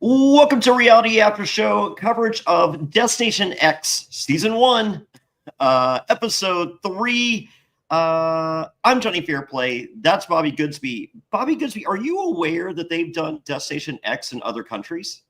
Welcome to Reality After Show coverage of Destination X Season 1, Episode 3. I'm Jonny Fairplay. That's Bobby Goodsby. Bobby Goodsby, are you aware that they've done Destination X in other countries?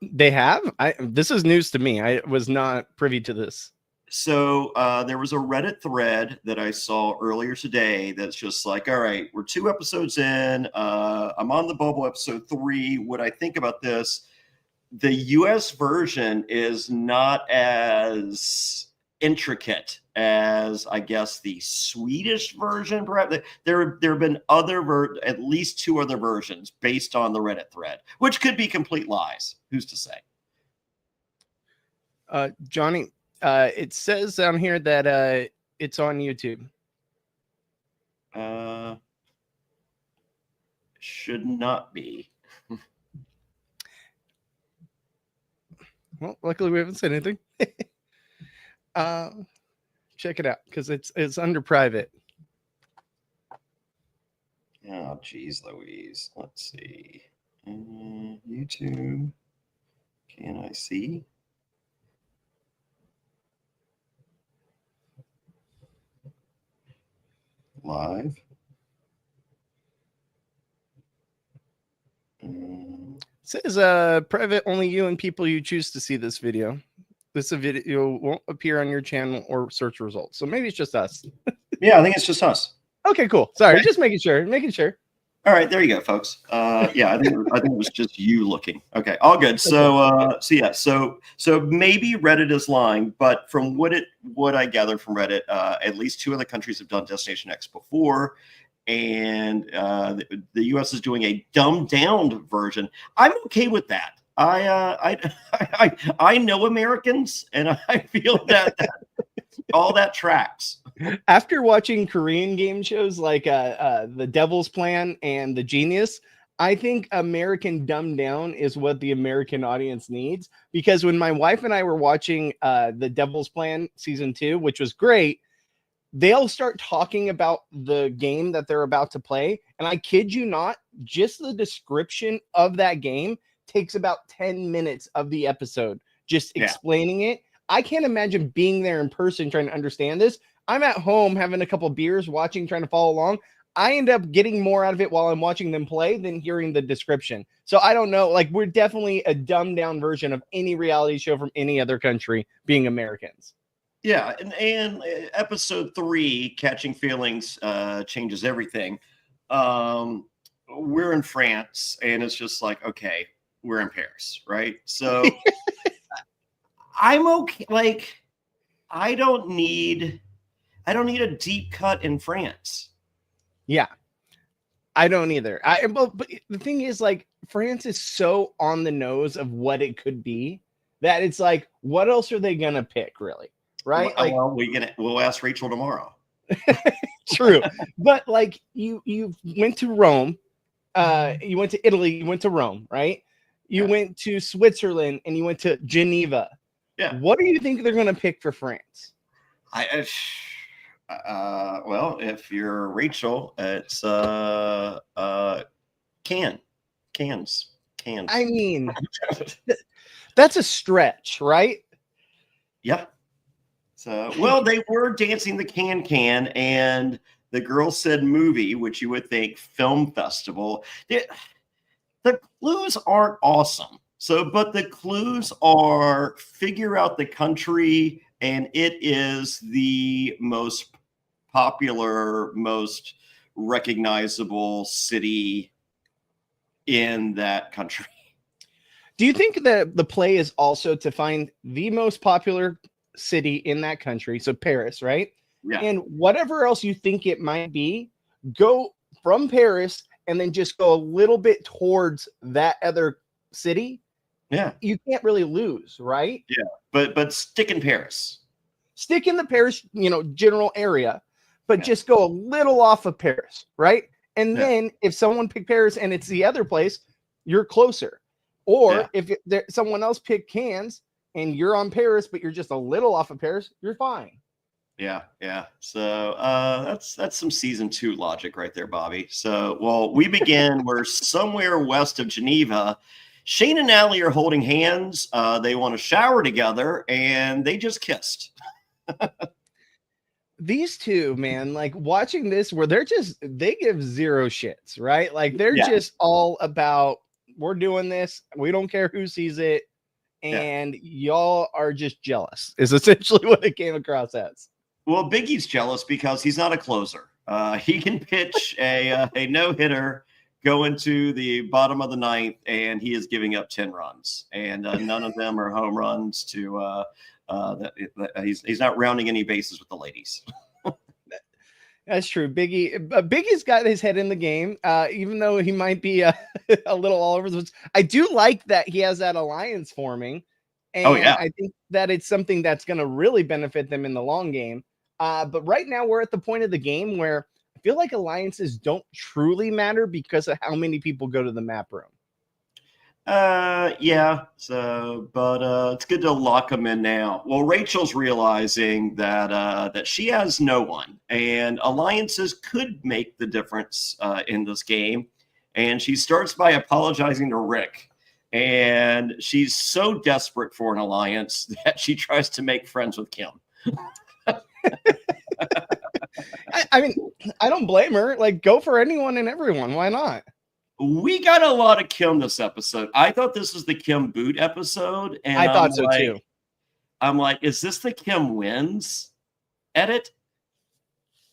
They have? This is news to me. I was not privy to this. So there was a Reddit thread that I saw earlier today that's just like, all right, we're 2 episodes in. I'm on the bubble, episode 3. What I think about this, the US version is not as intricate as, I guess, the Swedish version. Perhaps there have been at least 2 other versions based on the Reddit thread, which could be complete lies. Who's to say? Johnny, it says down here that it's on YouTube. Should not be. Well, luckily we haven't said anything. Check it out because it's under private. Oh, geez, Louise. Let's see. YouTube. Can I see? Live. It says private, only you and people you choose to see this video. This video won't appear on your channel or search results. So maybe it's just us. Yeah, I think it's just us. Okay, cool. Sorry, okay. Just making sure. All right, there you go, folks. Yeah, I think it was just you looking. Okay, all good. So maybe Reddit is lying, but from what I gather from Reddit, at least 2 other countries have done Destination X before, and the US is doing a dumbed down version. I'm okay with that. I know Americans, and I feel that all that tracks. After watching Korean game shows like The Devil's Plan and The Genius, I think American dumbed down is what the American audience needs. Because when my wife and I were watching The Devil's Plan Season 2, which was great, they'll start talking about the game that they're about to play. And I kid you not, just the description of that game takes about 10 minutes of the episode, just explaining it. I can't imagine being there in person trying to understand this. I'm at home having a couple beers, watching, trying to follow along. I end up getting more out of it while I'm watching them play than hearing the description. So I don't know. Like, we're definitely a dumbed down version of any reality show from any other country, being Americans. Yeah, and episode 3, Catching Feelings, changes everything. We're in France, and it's just like, okay, we're in Paris, right? So I'm okay. Like, I don't need a deep cut in France. Yeah, I don't either. But the thing is, like, France is so on the nose of what it could be that it's like, what else are they gonna pick, really? Right? Well, we'll ask Rachel tomorrow. True, but like you went to Rome, you went to Italy, you went to Rome, right? You went to Switzerland and you went to Geneva. Yeah. What do you think they're gonna pick for France? Well, if you're Rachel, it's cans. I mean, that's a stretch, right? Yeah. So, well, they were dancing the can, and the girl said movie, which you would think film festival. The clues aren't awesome. So, but the clues are figure out the country, and it is the most popular, most recognizable city in that country. Do you think that the play is also to find the most popular city in that country? So Paris, right? Yeah. And whatever else you think it might be, go from Paris and then just go a little bit towards that other city. Yeah. You can't really lose, right? Yeah. But stick in Paris. Stick in the Paris, general area, but just go a little off of Paris, right? And then if someone picked Paris and it's the other place, you're closer. Or if someone else picked Cannes and you're on Paris, but you're just a little off of Paris, you're fine. Yeah. So that's some season 2 logic right there, Bobby. So, well, we begin. We're somewhere west of Geneva, Shane and Natalie are holding hands. They want to shower together, and they just kissed. These two, man, like watching this where they give zero shits, right? Like they're Yeah. just all about, we're doing this. We don't care who sees it. And y'all are just jealous is essentially what it came across as. Well, Biggie's jealous because he's not a closer. He can pitch a no-hitter going to the bottom of the ninth, and he is giving up 10 runs. And none of them are home runs to he's not rounding any bases with the ladies. That's true. Biggie's got his head in the game, even though he might be a little all over the place. I do like that he has that alliance forming. And I think that it's something that's going to really benefit them in the long game. But right now we're at the point of the game where I feel like alliances don't truly matter because of how many people go to the map room. Yeah. So, but it's good to lock them in now. Well, Rachel's realizing that she has no one, and alliances could make the difference in this game. And she starts by apologizing to Rick, and she's so desperate for an alliance that she tries to make friends with Kim. I mean, I don't blame her. Like, go for anyone and everyone. Why not? We got a lot of Kim this episode. I thought this was the Kim boot episode. And I thought so too. I'm like, is this the Kim wins edit?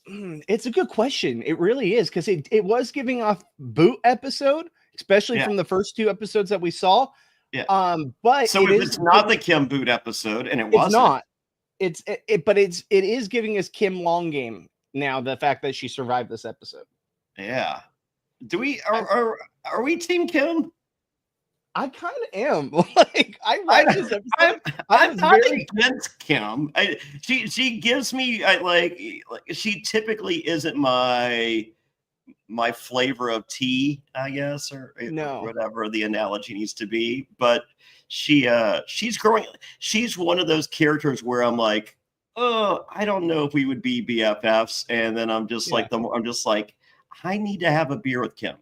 It's a good question. It really is, because it was giving off boot episode, especially from the first two episodes that we saw. Yeah. But so it's not the Kim boot episode, and it wasn't. It's not. But it is giving us Kim long game now. The fact that she survived this episode. Yeah. Do we are we Team Kim? I kind of am. Like I watched this episode. I'm not against Kim. She gives me like she typically isn't my flavor of tea, I guess, or whatever the analogy needs to be. But she's growing. She's one of those characters where I'm like, oh, I don't know if we would be BFFs, and then I'm just like I need to have a beer with Kim.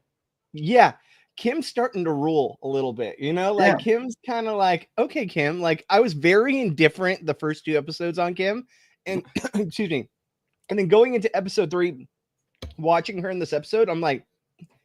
Yeah. Kim's starting to rule a little bit, Kim's kind of like, okay, Kim, like I was very indifferent the first two episodes on Kim, and excuse me. And then going into episode 3, watching her in this episode, I'm like,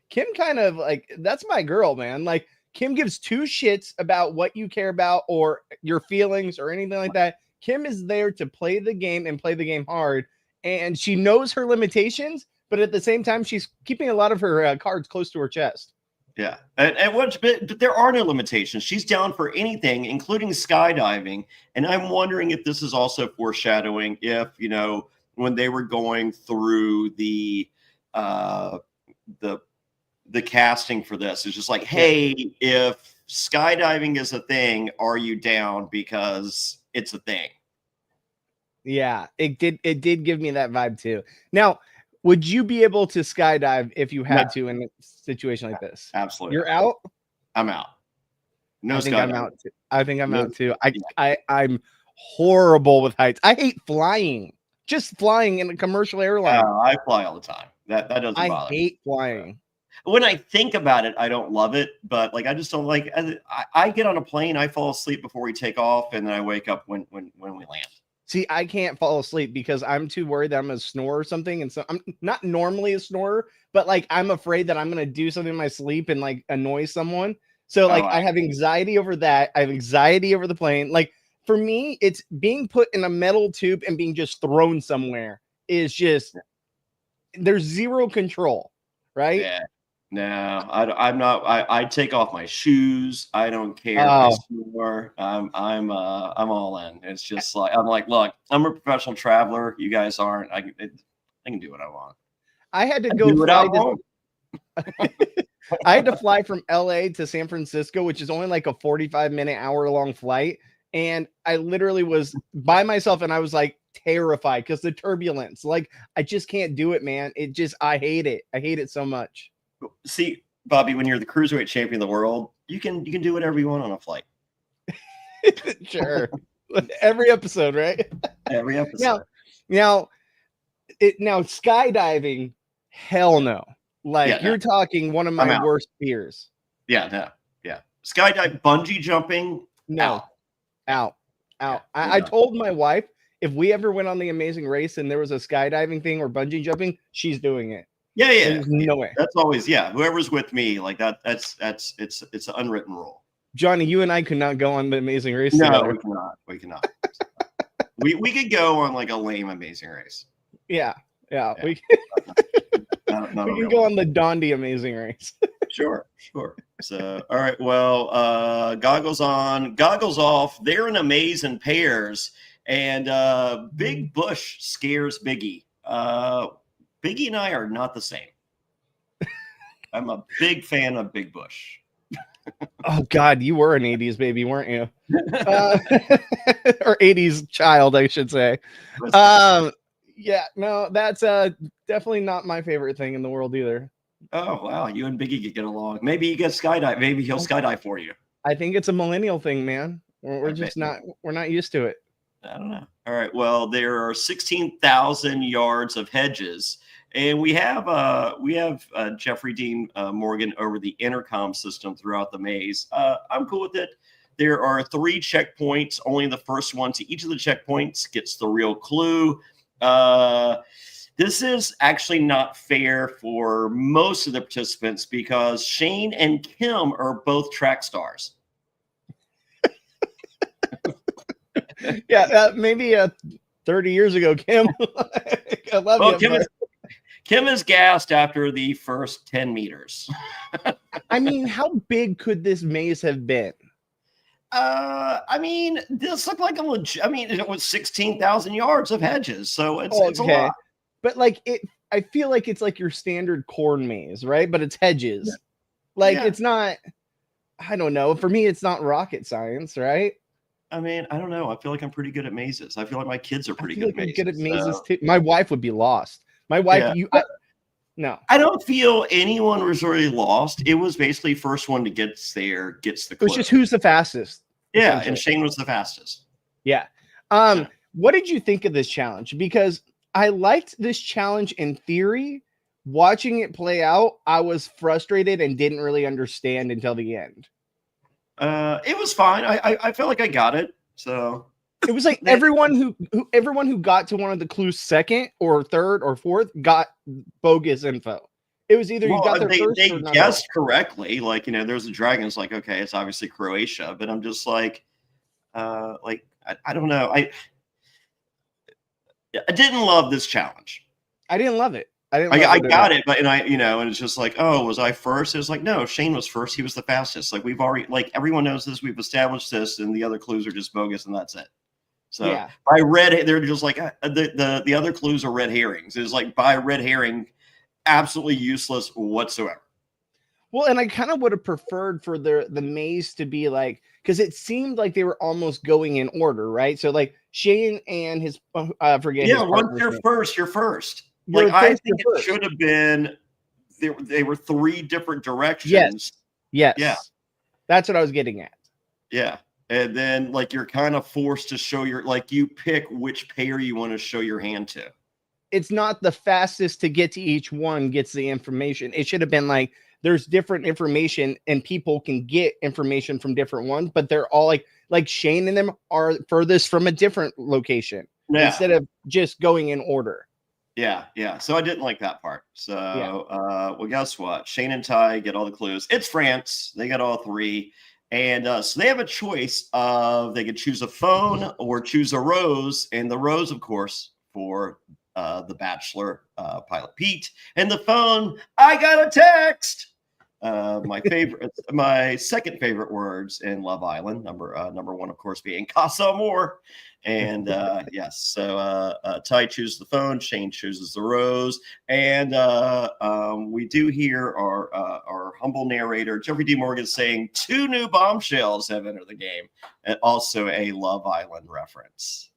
Kim kind of like, that's my girl, man. Like Kim gives two shits about what you care about or your feelings or anything like that. Kim is there to play the game and play the game hard. And she knows her limitations, but at the same time, she's keeping a lot of her cards close to her chest. Yeah. But there are no limitations. She's down for anything, including skydiving. And I'm wondering if this is also foreshadowing if, when they were going through the casting for this, it's just like, hey, if skydiving is a thing, are you down? Because it's a thing. Yeah, it did give me that vibe too. Now, would you be able to skydive if you had to in a situation like this? Absolutely. You're out? I'm out. No, I think I'm out too. I think I'm out too. I'm horrible with heights. I hate flying. Just flying in a commercial airline. I fly all the time. That doesn't bother me. I hate flying. When I think about it, I don't love it, but like I just don't like. I get on a plane, I fall asleep before we take off, and then I wake up when we land. See, I can't fall asleep because I'm too worried that I'm gonna snore or something. And so I'm not normally a snorer, but like I'm afraid that I'm gonna do something in my sleep and like annoy someone. So like I have anxiety over that. I have anxiety over the plane. Like for me, it's being put in a metal tube and being just thrown somewhere is just there's zero control, right? Yeah. No, I'm not. I take off my shoes. I don't care. I snore. I'm all in. It's just like I'm like, look, I'm a professional traveler. You guys aren't. I can do what I want. I had to go fly. I had to fly from LA to San Francisco, which is only like a 45-minute, hour-long flight, and I literally was by myself, and I was like terrified because the turbulence. Like I just can't do it, man. I hate it. I hate it so much. See, Bobby, when you're the cruiserweight champion of the world, you can do whatever you want on a flight. Sure. Every episode, right? Every episode. Now skydiving, hell no. Like you're talking one of my worst fears. Yeah, no. Yeah. Skydive, bungee jumping. No, out. Yeah, I told my wife if we ever went on the Amazing Race and there was a skydiving thing or bungee jumping, she's doing it. Yeah. There's no way. That's always whoever's with me like that. It's an unwritten rule. Johnny, you and I could not go on the Amazing Race No, together. we cannot. we could go on like a lame Amazing Race. Yeah. We Not we a can real go one. on the Dondi Amazing Race. Sure. So, all right. Well, goggles on, goggles off. They're in amazing pairs, and Big Bush scares Biggie. Biggie and I are not the same. I'm a big fan of Big Bush. Oh God, you were an '80s baby, weren't you? Or '80s child, I should say. Yeah, no, that's definitely not my favorite thing in the world either. Oh wow, you and Biggie could get along. Maybe you get skydive. Maybe he'll skydive for you. I think it's a millennial thing, man. We're just not used to it. I don't know. All right. Well, there are 16,000 yards of hedges, and we have Jeffrey Dean Morgan over the intercom system throughout the maze. I'm cool with it. There are 3 checkpoints. Only the first one to each of the checkpoints gets the real clue. This is actually not fair for most of the participants because Shane and Kim are both track stars. Yeah, maybe 30 years ago, Kim. I love you. Kim is gassed after the first 10 meters. I mean, how big could this maze have been? I mean, this looked like it was 16,000 yards of hedges, so it's a lot. But like I feel like it's like your standard corn maze, right? But it's hedges. Like it's not. I don't know. For me, it's not rocket science, right? I mean, I don't know. I feel like I'm pretty good at mazes. I feel like my kids are pretty good at mazes. Good at mazes too. My wife would be lost. My wife, no. I don't feel anyone was really lost. It was basically first one to get there gets the clue. It was just who's the fastest. Yeah, and Shane was the fastest. Yeah. What did you think of this challenge? Because I liked this challenge in theory. Watching it play out, I was frustrated and didn't really understand until the end. It was fine. I felt like I got it. So it was like everyone who got to one of the clues second or third or fourth got bogus info. It was either you got there first they or not. guessed correctly. Like, there's a dragon. It's like, okay, it's obviously Croatia, but I'm just like I don't know. I didn't love this challenge. I didn't love it. I got it, but and it's just like, oh, was I first? It was like, no, Shane was first. He was the fastest. Like we've already, like everyone knows this. We've established this, and the other clues are just bogus, and that's it. So by they're just like the other clues are red herrings. It's like by red herring, absolutely useless whatsoever. Well, and I kind of would have preferred for the maze to be like, because it seemed like they were almost going in order, right? So like Shane and his forget. Yeah, once you're first, you're first. Like I think it should have been. They were 3 different directions. Yes. Yeah. That's what I was getting at. Yeah. And then like you're kind of forced to show you pick which pair you want to show your hand to. It's not the fastest to get to each one gets the information. It should have been like there's different information and people can get information from different ones, but they're all like Shane and them are furthest from a different location instead of just going in order. Yeah. So I didn't like that part. So, well, guess what? Shane and Ty get all the clues. It's France. They got all 3. And so they have a choice of they could choose a phone or choose a rose. And the rose, of course, for the Bachelor, Pilot Pete. And the phone, I got a text. My second favorite words in Love Island, number 1, of course, being Casa Amor. And yes, so Ty chooses the phone, Shane chooses the rose, and we do hear our humble narrator Jeffrey D. Morgan saying 2 new bombshells have entered the game, and also a Love Island reference.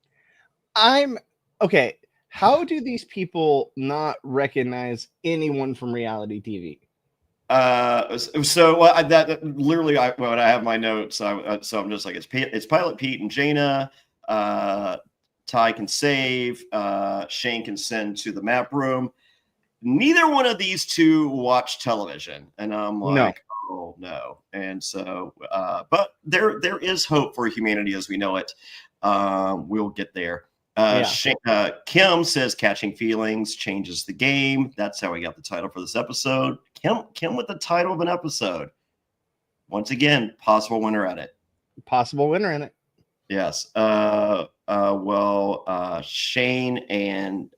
I'm okay. How do these people not recognize anyone from reality TV? That literally, when I have my notes, so I'm just like it's Pilot Pete and Jaina. Ty can save. Shane can send to the map room. Neither one of these 2 watch television, and I'm like, Oh no. And so, but there is hope for humanity as we know it. We'll get there. Yeah. Kim says catching feelings changes the game. That's how we got the title for this episode. Kim with the title of an episode. Once again, possible winner at it. Possible winner in it. Yes. Shane and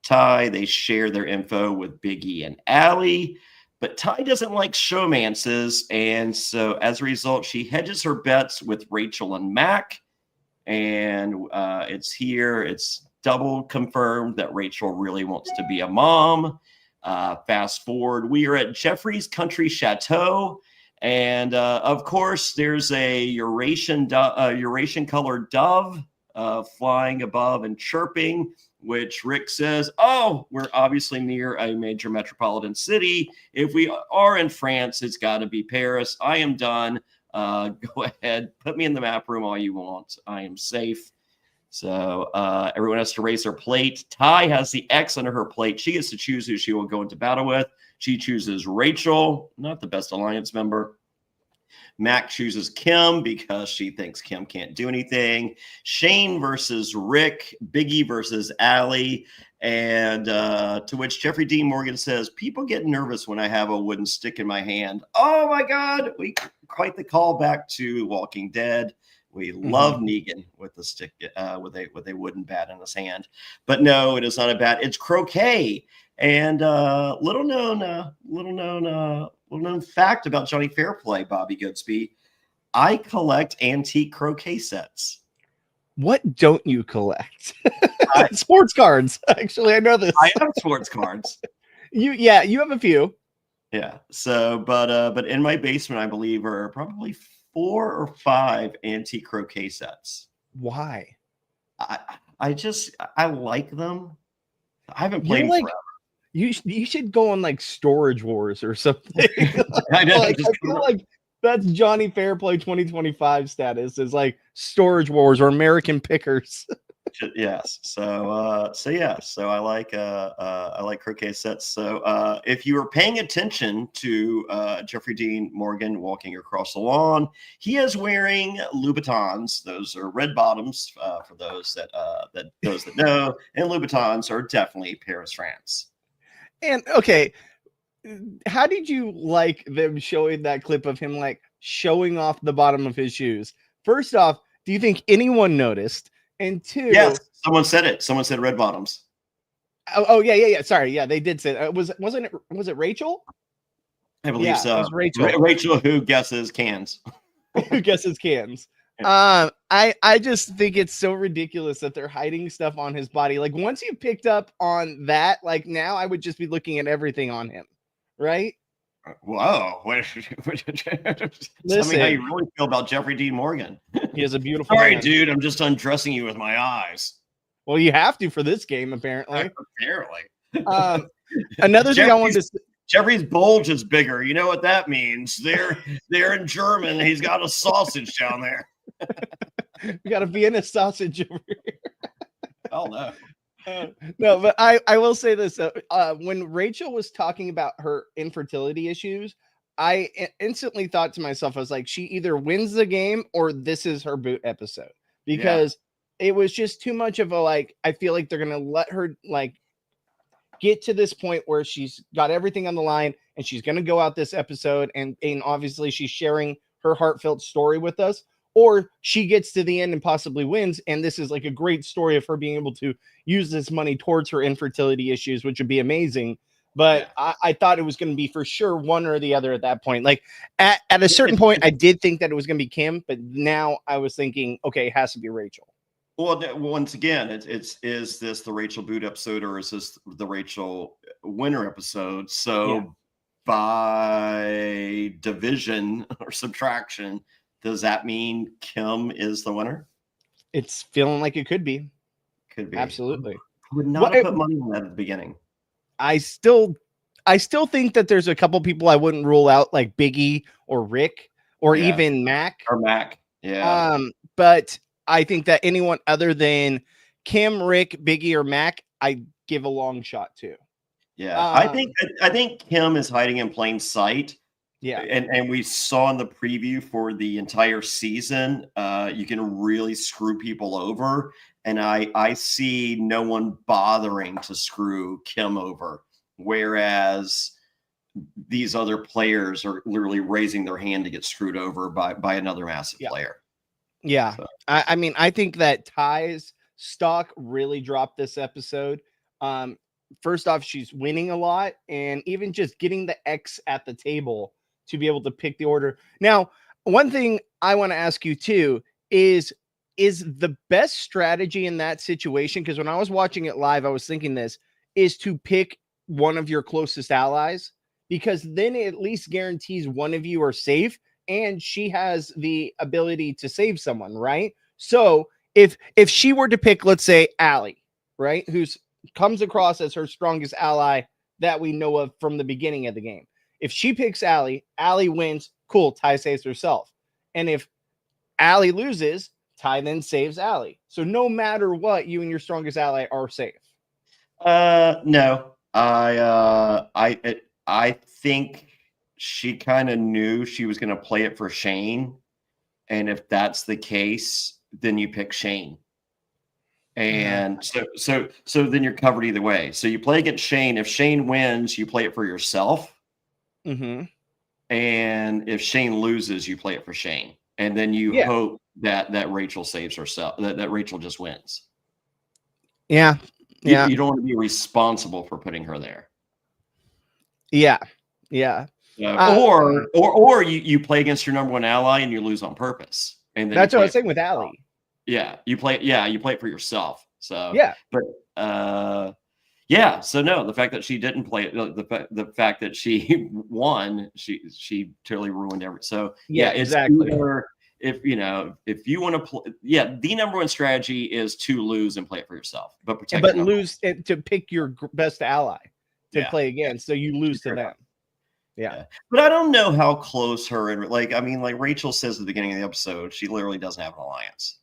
Ty, they share their info with Biggie and Allie, but Ty doesn't like showmances. And so as a result, she hedges her bets with Rachel and Mac. And it's double confirmed that Rachel really wants to be a mom. Fast forward, we are at Jeffrey's Country Chateau. And of course, there's a Eurasian colored dove flying above and chirping, which Rick says, oh, we're obviously near a major metropolitan city. If we are in France, it's got to be Paris. I am done. Go ahead, put me in the map room all you want. I am safe. So everyone has to raise their plate. Ty has the X under her plate. She gets to choose who she will go into battle with. She chooses Rachel, not the best alliance member. Mac chooses Kim because she thinks Kim can't do anything. Shane versus Rick. Biggie versus Allie. And to which Jeffrey Dean Morgan says, people get nervous when I have a wooden stick in my hand. Oh my God. We quite the callback to Walking Dead. We love Negan with the stick, with a wooden bat in his hand. But no, it is not a bat. It's croquet. And little known fact about Jonny Fairplay, Bobby Goodsby. I collect antique croquet sets. What don't you collect? Sports cards. Actually, I know this. I have sports cards. You have a few. Yeah. So, but in my basement, I believe are probably 4 or 5 antique croquet sets. Why? I like them. I haven't played them forever. You should go on like Storage Wars or something. I know. I feel like that's Jonny Fairplay 2025 status is like Storage Wars or American Pickers. Yes. So I like croquet sets. So if you were paying attention to Jeffrey Dean Morgan walking across the lawn, he is wearing Louboutins. Those are red bottoms for those that know, and Louboutins are definitely Paris, France. And okay, how did you like them showing that clip of him like showing off the bottom of his shoes? First off, do you think anyone noticed? And 2, yes, someone said it. Someone said red bottoms. Oh yeah. Sorry, yeah, they did say that. Was it Rachel? I believe so. It was Rachel. Rachel, who guesses cans. Who guesses cans? Yeah. I just think it's so ridiculous that they're hiding stuff on his body. Like once you picked up on that, like now I would just be looking at everything on him, right? Whoa! Tell me how you really feel about Jeffrey Dean Morgan. He is a beautiful. Sorry, man. Dude. I'm just undressing you with my eyes. Well, you have to for this game, apparently. Apparently. Another thing I wanted to say. Jeffrey's bulge is bigger. You know what that means? They're in German. He's got a sausage down there. We got a Vienna sausage over here. Oh no. No, but I will say this. When Rachel was talking about her infertility issues, I instantly thought to myself, I was like, she either wins the game or this is her boot episode, because it was just too much of a, like, I feel like they're going to let her like get to this point where she's got everything on the line and she's going to go out this episode. And obviously she's sharing her heartfelt story with us, or she gets to the end and possibly wins. And this is like a great story of her being able to use this money towards her infertility issues, which would be amazing. But I thought it was going to be for sure one or the other at that point. Like at a certain point, I did think that it was going to be Kim, but now I was thinking, okay, it has to be Rachel. Well, once again, is this the Rachel boot episode or is this the Rachel winner episode? So by division or subtraction, does that mean Kim is the winner? It's feeling like it could be. Could be. Absolutely. I would not have put money on that at the beginning. I still think that there's a couple people I wouldn't rule out, like Biggie or Rick or even Mac. Or Mac. Yeah. But I think that anyone other than Kim, Rick, Biggie, or Mac, I give a long shot to. Yeah. I think Kim is hiding in plain sight. Yeah. And we saw in the preview for the entire season, you can really screw people over. And I see no one bothering to screw Kim over, whereas these other players are literally raising their hand to get screwed over by another massive player. Yeah. So. I mean, I think that Ty's stock really dropped this episode. First off, she's winning a lot, and even just getting the X at the table to be able to pick the order. Now, one thing I want to ask you too is the best strategy in that situation, because when I was watching it live, I was thinking this, is to pick one of your closest allies, because then it at least guarantees one of you are safe, and she has the ability to save someone, right? So if she were to pick, let's say, Allie, right, who's comes across as her strongest ally that we know of from the beginning of the game. If she picks Allie wins, cool, Ty saves herself. And if Allie loses, Ty then saves Allie. So no matter what, you and your strongest ally are safe. No. I think she kind of knew she was going to play it for Shane. And if that's the case, then you pick Shane. And so then you're covered either way. So you play against Shane. If Shane wins, you play it for yourself. Mm-hmm. And if Shane loses, you play it for Shane. And then you hope that Rachel saves herself, that Rachel just wins. Yeah. Yeah. You don't want to be responsible for putting her there. Yeah. Yeah. Or you play against your number one ally and you lose on purpose. And then that's what I was saying with Allie. Yeah, you play it for yourself. So yeah, but so no, the fact that she didn't play it, the fact that she won, she totally ruined everything. So exactly. If you want to play, the number one strategy is to lose and play it for yourself, but lose to pick your best ally to play against, so you lose to them. Yeah, but I don't know how close her and like Rachel says at the beginning of the episode, she literally doesn't have an alliance.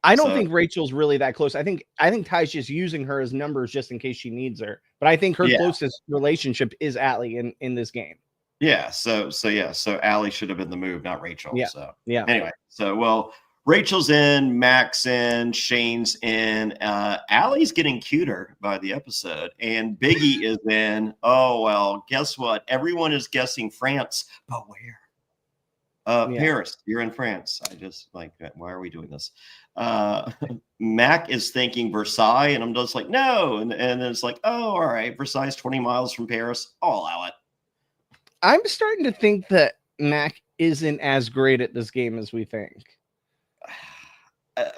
I don't think Rachel's really that close. I think Ty's just using her as numbers just in case she needs her. But I think her closest relationship is Allie in this game. Yeah. So Allie should have been the move, not Rachel. Yeah. So Anyway, Rachel's in, Mac's in, Shane's in. Allie's getting cuter by the episode, and Biggie is in. Oh well, guess what? Everyone is guessing France, but where? Paris. You're in France. I just why are we doing this? Mac is thinking Versailles, and I'm just like, no. And it's like, oh, all right, Versailles is 20 miles from Paris. I'll allow it. I'm starting to think that Mac isn't as great at this game as we think.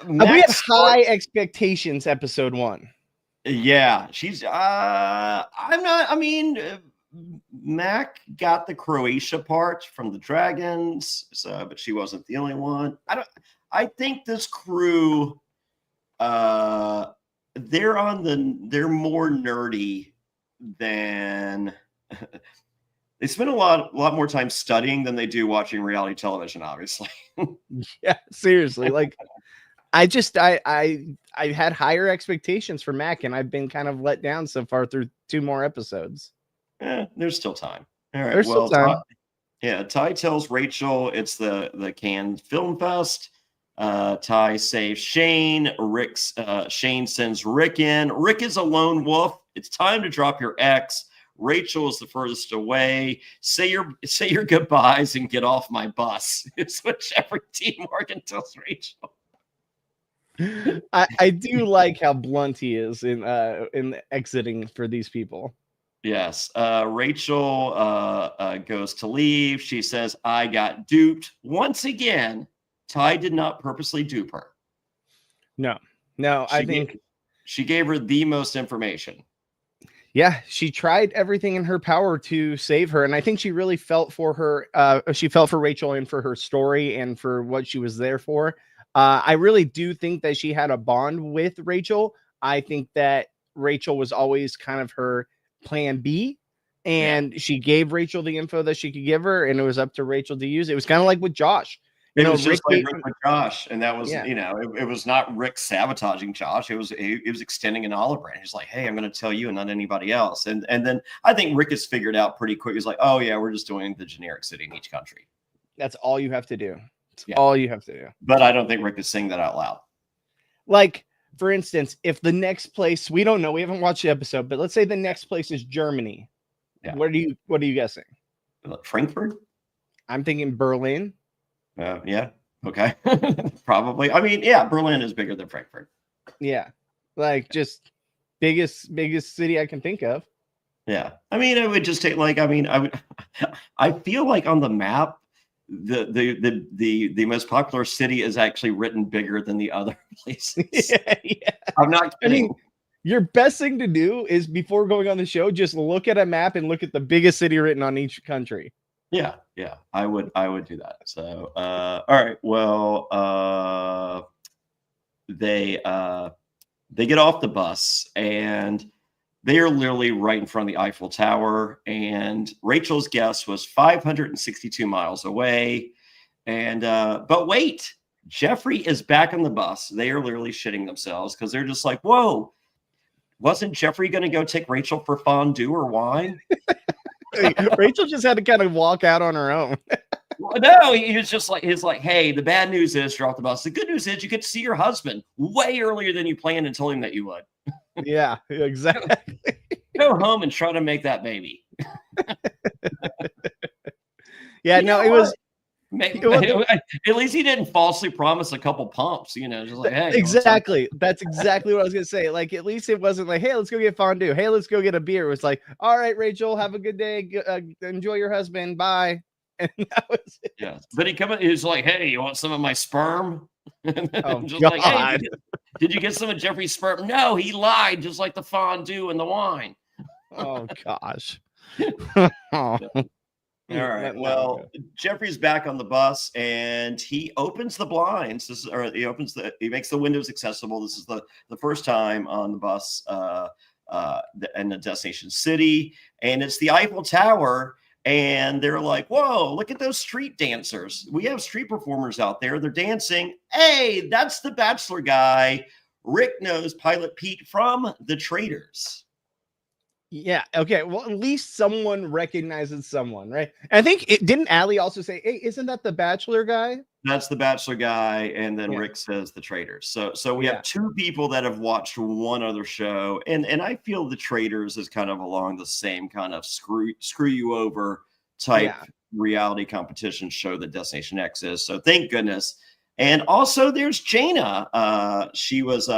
We had high expectations episode 1. Yeah, she's I'm not, I mean, Mac got the Croatia part from the Dragons, but she wasn't the only one. I think this crew, they're more nerdy than they spend a lot more time studying than they do watching reality television, obviously. Yeah, seriously. Like I had higher expectations for Mac, and I've been kind of let down so far through 2 more episodes. There's still time. All right. There's still time. Ty tells Rachel it's the Cannes Film Fest. Ty saves Shane. Shane sends Rick in. Rick is a lone wolf. It's time to drop your ex. Rachel is the furthest away. Say your goodbyes and get off my bus. It's whichever T. Morgan tells Rachel. I do like how blunt he is in exiting for these people. Yes. Rachel goes to leave. She says, I got duped. Once again, Ty did not purposely dupe her. No, I think she gave her the most information. Yeah, she tried everything in her power to save her, and I think she really felt for her. She felt for Rachel and for her story and for what she was there for. I really do think that she had a bond with Rachel. I think that Rachel was always kind of her plan B, and she gave Rachel the info that she could give her, and it was up to Rachel to use. It was kind of like with Josh. It No, was just Rick like gave Rick him, with Josh, and that was, yeah, it was not Rick sabotaging Josh. It was extending an olive branch. He's like, hey, I'm going to tell you and not anybody else. And then I think Rick has figured out pretty quick. He's like, oh yeah, we're just doing the generic city in each country. that's all you have to do. It's Yeah, all you have to do. but I don't think Rick is saying that out loud. Like, for instance, if the next place, we don't know, we haven't watched the episode, but let's say the next place is Germany. Yeah. What are you guessing? Frankfurt? I'm thinking Berlin. Yeah. Okay. Probably. I mean, yeah, Berlin is bigger than Frankfurt. Yeah. Like, just biggest city I can think of. Yeah. I mean, it would just take I feel like on the map, the most popular city is actually written bigger than the other places. Yeah. I'm not I kidding. mean, your best thing to do is before going on the show, just look at a map and look at the biggest city written on each country. Yeah, I would do that. So all right. Well, they get off the bus and they are literally right in front of the Eiffel Tower. And Rachel's guess was 562 miles away. And but wait, Jeffrey is back on the bus. They are literally shitting themselves because they're just like, whoa, wasn't Jeffrey going to go take Rachel for fondue or wine? Rachel just had to kind of walk out on her own. Well, no, he was just like, hey, the bad news is you're off the bus. The good news is you get to see your husband way earlier than you planned and told him that you would. Yeah, exactly. Go home and try to make that baby. Yeah, no, it was at least he didn't falsely promise a couple pumps, just like, hey. exactly. That's exactly what I was gonna say. Like, at least it wasn't like, hey, let's go get fondue. Hey, let's go get a beer. It was like, all right, Rachel, have a good day. Enjoy your husband. Bye. And that was it. Yeah. But he was like, hey, you want some of my sperm? Oh, just God. like, hey, did you get some of Jeffrey's sperm? No, he lied, just like the fondue and the wine. Oh Oh. gosh. All right. Well, Jeffrey's back on the bus and he opens the blinds. He makes the windows accessible. This is the first time on the bus in the destination city, and it's the Eiffel Tower. And they're like, whoa, look at those street dancers. We have street performers out there. They're dancing. Hey, that's the Bachelor guy. Rick knows Pilot Pete from The Traitors. Yeah. Okay. Well, at least someone recognizes someone, right? I think didn't Allie also say, hey, isn't that the Bachelor guy? That's the Bachelor guy. And then Yeah. Rick says The Traitors. So we have two people that have watched one other show. And I feel The Traitors is kind of along the same kind of screw you over type reality competition show that Destination X is. So thank goodness. And also there's Jaina. She was,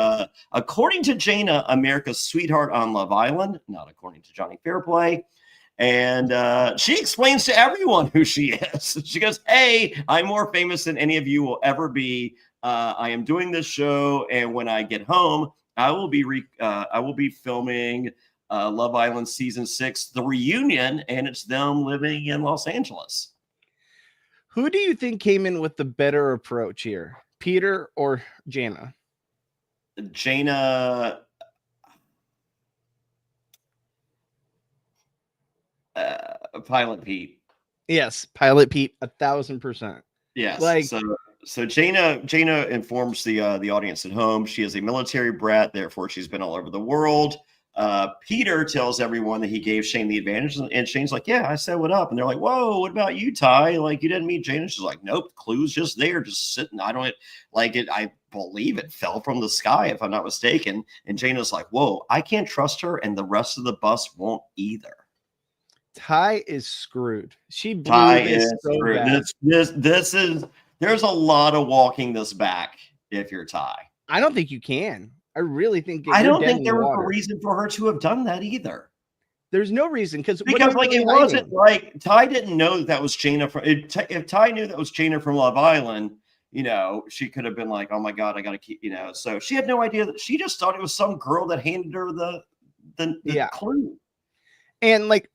according to Jaina, America's sweetheart on Love Island, not according to Jonny Fairplay. And she explains to everyone who she is. She goes, hey, I'm more famous than any of you will ever be. I am doing this show. And when I get home, I will be filming Love Island season 6, the reunion. And it's them living in Los Angeles. Who do you think came in with the better approach here, Peter or Jaina? Jaina. Pilot Pete. Yes, Pilot Pete, 1,000%. Yes. Like, so Jaina informs the audience at home she is a military brat, therefore she's been all over the world. Peter tells everyone that he gave Shane the advantage, and Shane's like, yeah, I set what up. And they're like, whoa, what about you, Ty? Like, you didn't meet Jaina? She's like, nope, clue's just there, just sitting. I don't like it. I believe it fell from the sky, if I'm not mistaken. And Jaina's like, whoa, I can't trust her, and the rest of the bus won't either. Ty is screwed. She blew Ty this is so screwed. bad. This is, there's a lot of walking this back if you're Ty. I don't think you can. I really think I don't think there was a reason for her to have done that either. There's no reason because like it wasn't like Ty didn't know that was Jaina from. If Ty knew that was Jaina from Love Island, she could have been like, oh my god, I gotta keep, So she had no idea that she just thought it was some girl that handed her the clue. And like,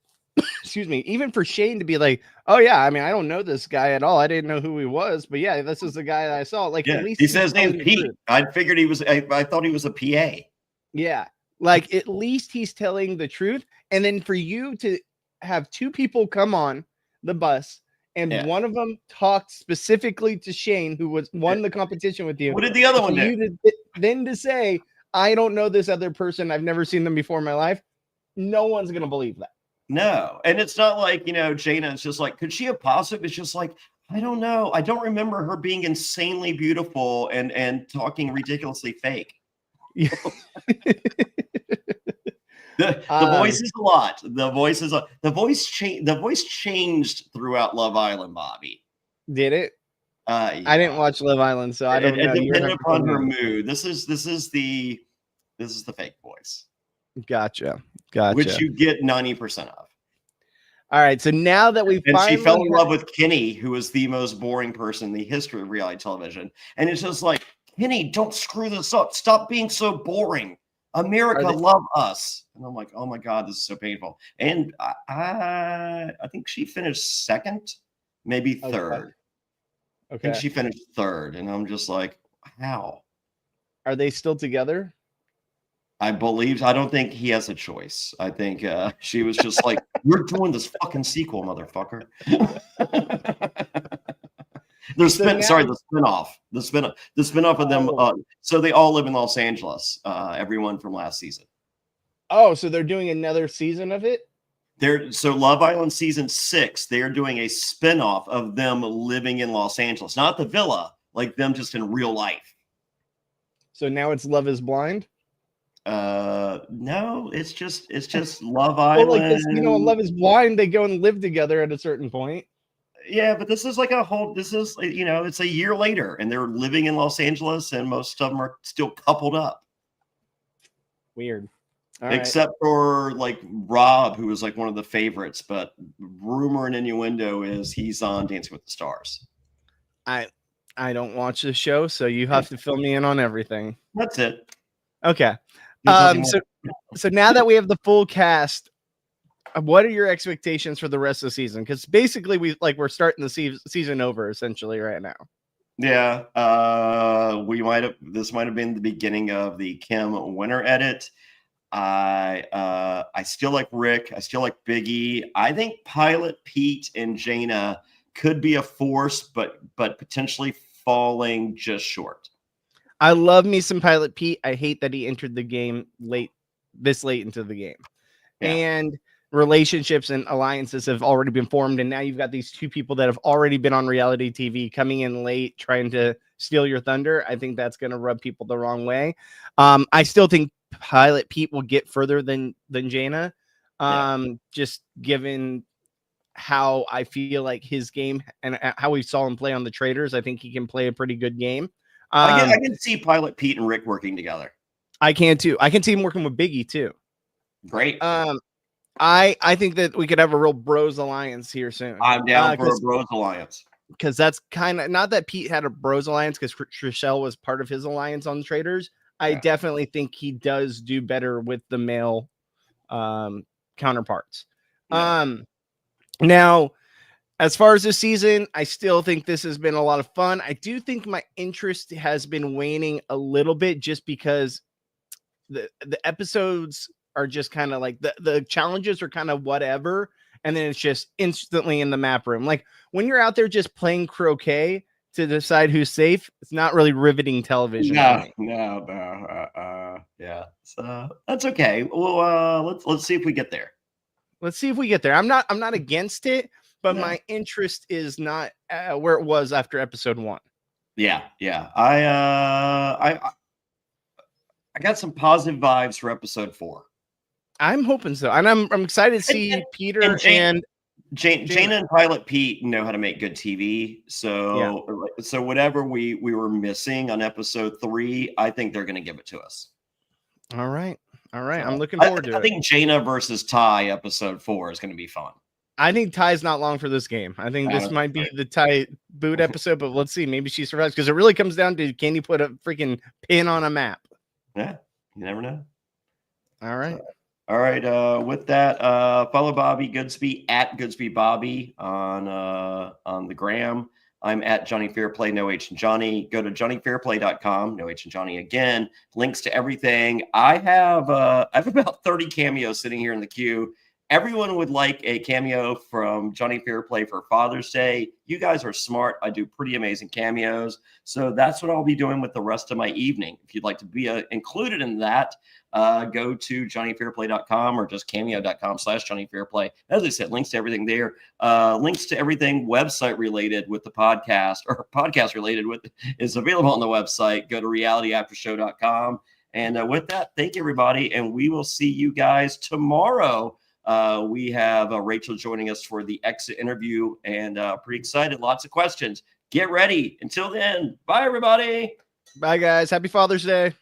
excuse me, even for Shane to be like, oh yeah, I mean, I don't know this guy at all. I didn't know who he was, but yeah, this is the guy that I saw. Like, at least he says his name's Pete. I figured he was. I thought he was a PA. Yeah, like at least he's telling the truth. And then for you to have two people come on the bus and Yeah. one of them talked specifically to Shane, who won the competition with you. What did the other one do? You then to say, I don't know this other person. I've never seen them before in my life. No one's going to believe that. No. And it's not like, Jaina, it's just like, could she have possibly? It's just like, I don't know. I don't remember her being insanely beautiful and talking ridiculously fake. The voice is a lot. The voice changed throughout Love Island, Bobby. Did it? Yeah. I didn't watch Love Island, so I don't know. It depended upon her mood. This is the fake voice. Gotcha. Which you get 90% of. All right. So now that she fell in love with Kenny, who is the most boring person in the history of reality television. And it's just like, Kenny, don't screw this up. Stop being so boring. America love us. And I'm like, oh my God, this is so painful. And I think she finished second, maybe third. Okay. I think she finished third. And I'm just like, how? Are they still together? I don't think he has a choice. I think she was just like, we're doing this fucking sequel, motherfucker. The spinoff. The spinoff of them. So they all live in Los Angeles. Everyone from last season. Oh, so they're doing another season of it? So Love Island season 6, they're doing a spinoff of them living in Los Angeles, not the villa, like them just in real life. So now it's Love is Blind? No, it's just Love Island. Well, like this, Love is Blind, they go and live together at a certain point. Yeah, but this is like it's a year later and they're living in Los Angeles and most of them are still coupled up. Weird. Except for like Rob, who was like one of the favorites, but rumor and innuendo is he's on Dancing with the Stars. I don't watch the show, so you have to fill me in on everything. That's it. Okay. So now that we have the full cast, what are your expectations for the rest of the season? Because basically we're starting the season over essentially right now. Yeah. This might have been the beginning of the Kim winter edit. I still like Rick. I still like Biggie. I think Pilot Pete and Jaina could be a force, but potentially falling just short. I love me some Pilot Pete. I hate that he entered the game this late into the game. Yeah. And relationships and alliances have already been formed. And now you've got these two people that have already been on reality TV coming in late, trying to steal your thunder. I think that's going to rub people the wrong way. I still think Pilot Pete will get further than Jaina. Just given how I feel like his game and how we saw him play on the Traders, I think he can play a pretty good game. I can see Pilot Pete and Rick working together. I can too. I can see him working with Biggie too. Great. I think that we could have a real bros alliance here soon. I'm down for a bros alliance. Because that's kind of not that Pete had a bros alliance because Trishelle was part of his alliance on the Traders. I definitely think he does do better with the male counterparts. Yeah. Now, as far as this season, I still think this has been a lot of fun. I do think my interest has been waning a little bit just because the episodes are just kind of like the challenges are kind of whatever. And then it's just instantly in the map room. Like when you're out there just playing croquet to decide who's safe, it's not really riveting television. Yeah. So that's okay. Well, let's see if we get there. Let's see if we get there. I'm not against it, but my interest is not where it was after episode 1. Yeah. I got some positive vibes for episode 4. I'm hoping so, and I'm excited to see Peter and Jaina and Pilot Pete know how to make good TV. So whatever we were missing on episode 3, I think they're going to give it to us. All right. I'm looking forward to it. I think Jaina versus Ty episode 4 is going to be fun. I think Ty's not long for this game. I think this might be the Ty boot episode, but let's see. Maybe she survives because it really comes down to can you put a freaking pin on a map? Yeah, you never know. All right. All right. With that, follow Bobby Goodsby at Goodsby Bobby on the gram. I'm at Jonny Fairplay, no H and Johnny. Go to JonnyFairplay.com, no H and Johnny again. Links to everything. I have about 30 cameos sitting here in the queue. everyone would like a cameo from Jonny Fairplay for Father's Day. You guys are smart. I do pretty amazing cameos. So that's what I'll be doing with the rest of my evening. If you'd like to be included in that, go to johnnyfairplay.com or just cameo.com/johnnyfairplay. As I said, links to everything there. Links to everything website related with the podcast or podcast related with is available on the website. Go to realityaftershow.com. And with that, thank you, everybody. And we will see you guys tomorrow. We have Rachel joining us for the exit interview, and pretty excited. Lots of questions. Get ready. Until then, bye, everybody. Bye, guys. Happy Father's Day.